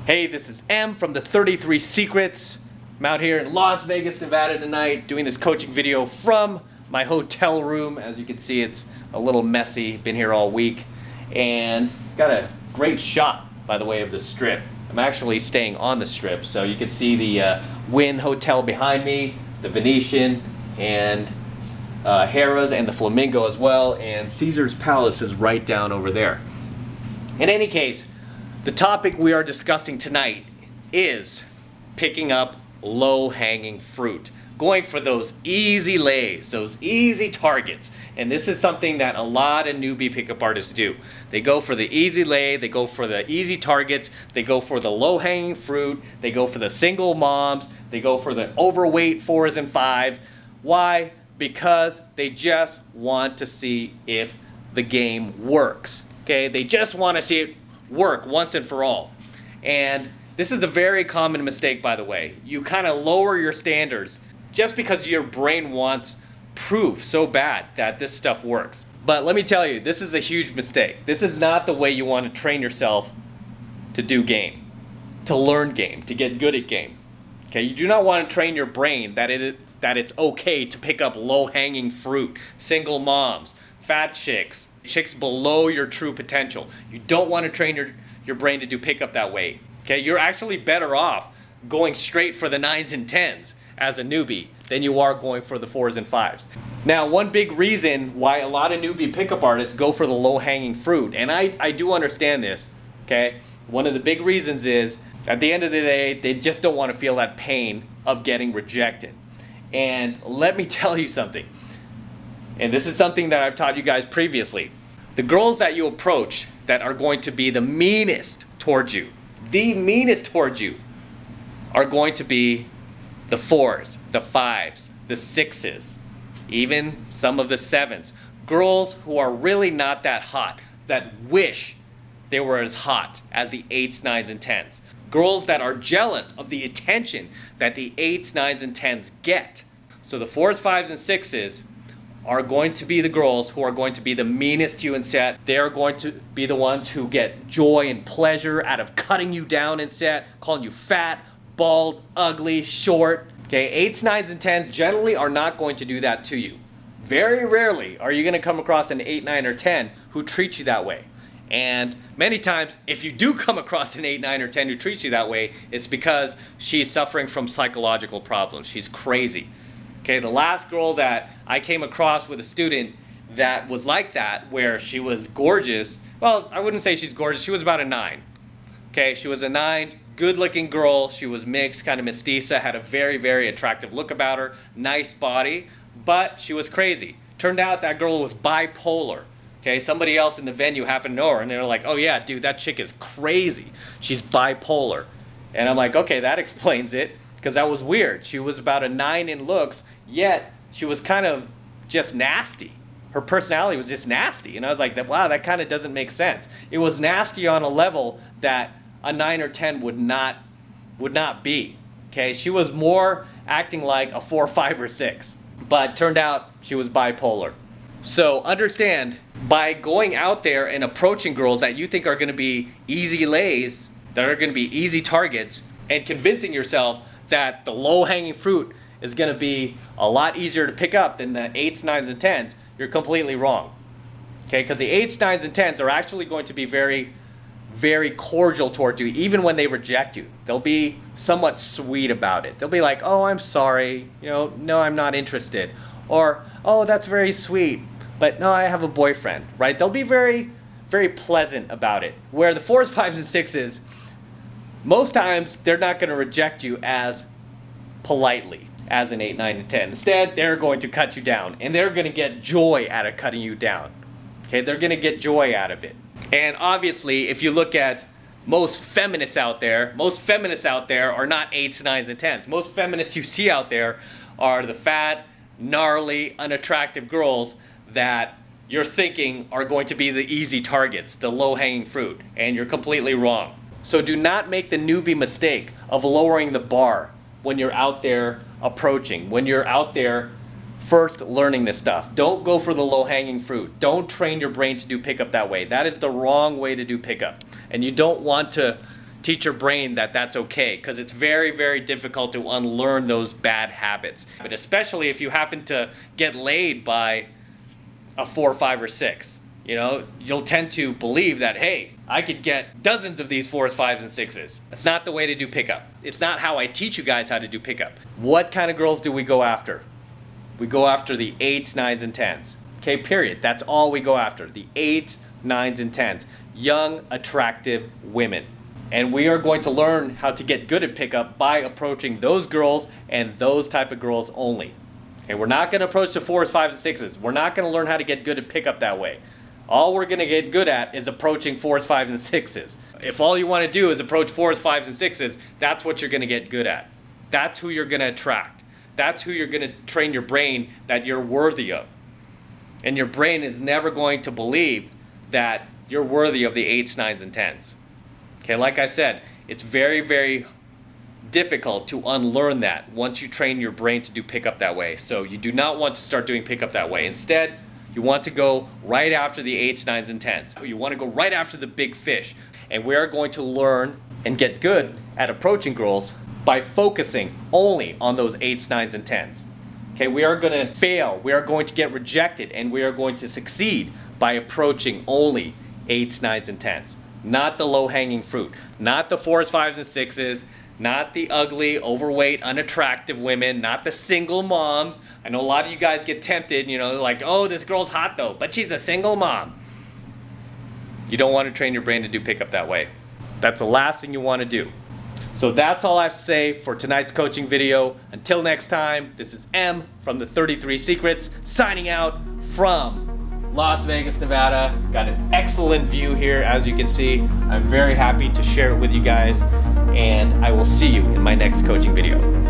Hey, this is M from the 33 Secrets. I'm out here in Las Vegas, Nevada tonight doing this coaching video from my hotel room. As you can see, it's a little messy. Been here all week and got a great shot, by the way, of the strip. I'm actually staying on the strip, so you can see the Wynn Hotel behind me, the Venetian, and Harrah's and the Flamingo as well, and Caesar's Palace is right down over there. In any case, the topic we are discussing tonight is picking up low-hanging fruit, going for those easy lays, those easy targets. And this is something that a lot of newbie pickup artists do. They go for the easy lay, they go for the easy targets, they go for the low-hanging fruit, they go for the single moms, they go for the overweight 4s and 5s. Why? Because they just want to see if the game works. Okay, they just want to see it work once and for all. And this is a very common mistake, by the way. You kind of lower your standards just because your brain wants proof so bad that this stuff works. But let me tell you, this is a huge mistake. This is not the way you want to train yourself to do game, to learn game, to get good at game. Okay, you do not want to train your brain that it's okay to pick up low-hanging fruit, single moms, fat chicks, chicks below your true potential. You don't want to train your brain to do pickup that way. Okay, you're actually better off going straight for the 9s and 10s as a newbie than you are going for the 4s and 5s. Now, one big reason why a lot of newbie pickup artists go for the low-hanging fruit, and I do understand this, okay? One of the big reasons is, at the end of the day, they just don't want to feel that pain of getting rejected. And let me tell you something, and this is something that I've taught you guys previously. The girls that you approach that are going to be the meanest towards you, are going to be the 4s, the 5s, the 6s, even some of the 7s. Girls who are really not that hot, that wish they were as hot as the 8s, 9s, and 10s. Girls that are jealous of the attention that the 8s, 9s, and 10s get. So the 4s, 5s, and 6s are going to be the girls who are going to be the meanest to you in set. They're going to be the ones who get joy and pleasure out of cutting you down in set, calling you fat, bald, ugly, short. Okay, 8s, 9s, and 10s generally are not going to do that to you. Very rarely are you going to come across an 8, 9, or 10 who treats you that way. And many times, if you do come across an 8, 9, or 10 who treats you that way, it's because she's suffering from psychological problems. She's crazy. Okay, the last girl that I came across with a student that was like that, where she was gorgeous, well, I wouldn't say she's gorgeous, she was about a 9. Okay, she was a 9, good-looking girl, she was mixed, kind of mestiza, had a very, very attractive look about her, nice body, but she was crazy. Turned out that girl was bipolar. Okay, somebody else in the venue happened to know her, and they were like, oh yeah, dude, that chick is crazy. She's bipolar. And I'm like, okay, that explains it, because that was weird. She was about a 9 in looks, yet she was kind of just nasty. Her personality was just nasty. And I was like, wow, that kind of doesn't make sense. It was nasty on a level that a 9 or 10 would not be. Okay, she was more acting like a 4, 5, or 6. But turned out she was bipolar. So understand, by going out there and approaching girls that you think are going to be easy lays, that are going to be easy targets, and convincing yourself that the low-hanging fruit is going to be a lot easier to pick up than the 8s, 9s, and 10s, you're completely wrong. Okay, because the 8s, 9s, and 10s are actually going to be very, very cordial towards you, even when they reject you. They'll be somewhat sweet about it. They'll be like, oh, I'm sorry, no, I'm not interested. Or, oh, that's very sweet, but no, I have a boyfriend, right? They'll be very, very pleasant about it. Where the 4s, 5s, and 6s, most times they're not going to reject you as politely as an 8, 9, and 10. Instead, they're going to cut you down, and they're going to get joy out of cutting you down. Okay, they're going to get joy out of it. And obviously, if you look at most feminists out there are not 8s, 9s, and 10s. Most feminists you see out there are the fat, gnarly, unattractive girls that you're thinking are going to be the easy targets, the low-hanging fruit, and you're completely wrong. So do not make the newbie mistake of lowering the bar when you're out there approaching, when you're out there first learning this stuff. Don't go for the low-hanging fruit. Don't train your brain to do pickup that way. That is the wrong way to do pickup. And you don't want to teach your brain that that's okay, because it's very, very difficult to unlearn those bad habits. But especially if you happen to get laid by a 4, 5, or 6, you know, you'll tend to believe that, hey, I could get dozens of these 4s, 5s, and 6s. It's not the way to do pickup. It's not how I teach you guys how to do pickup. What kind of girls do we go after? We go after the 8s, 9s, and 10s. Okay, period. That's all we go after. The 8s, 9s, and 10s. Young, attractive women. And we are going to learn how to get good at pickup by approaching those girls and those type of girls only. Okay, we're not going to approach the 4s, 5s, and 6s. We're not going to learn how to get good at pickup that way. All we're going to get good at is approaching 4s, 5s, and 6s. If all you want to do is approach 4s, 5s, and 6s, that's what you're going to get good at. That's who you're going to attract. That's who you're going to train your brain that you're worthy of. And your brain is never going to believe that you're worthy of the 8s, 9s, and 10s. Okay, like I said, it's very, very difficult to unlearn that once you train your brain to do pickup that way. So you do not want to start doing pickup that way. Instead, you want to go right after the 8s, 9s, and 10s. You want to go right after the big fish. And we are going to learn and get good at approaching girls by focusing only on those 8s, 9s, and 10s. Okay, we are going to fail, we are going to get rejected, and we are going to succeed by approaching only 8s, 9s, and 10s. Not the low-hanging fruit. Not the 4s, 5s, and 6s. Not the ugly, overweight, unattractive women. Not the single moms. I know a lot of you guys get tempted, you know, like, oh, this girl's hot though, but she's a single mom. You don't want to train your brain to do pickup that way. That's the last thing you want to do. So that's all I have to say for tonight's coaching video. Until next time, this is M from the 33 Secrets, signing out from Las Vegas, Nevada. Got an excellent view here, as you can see. I'm very happy to share it with you guys, and I will see you in my next coaching video.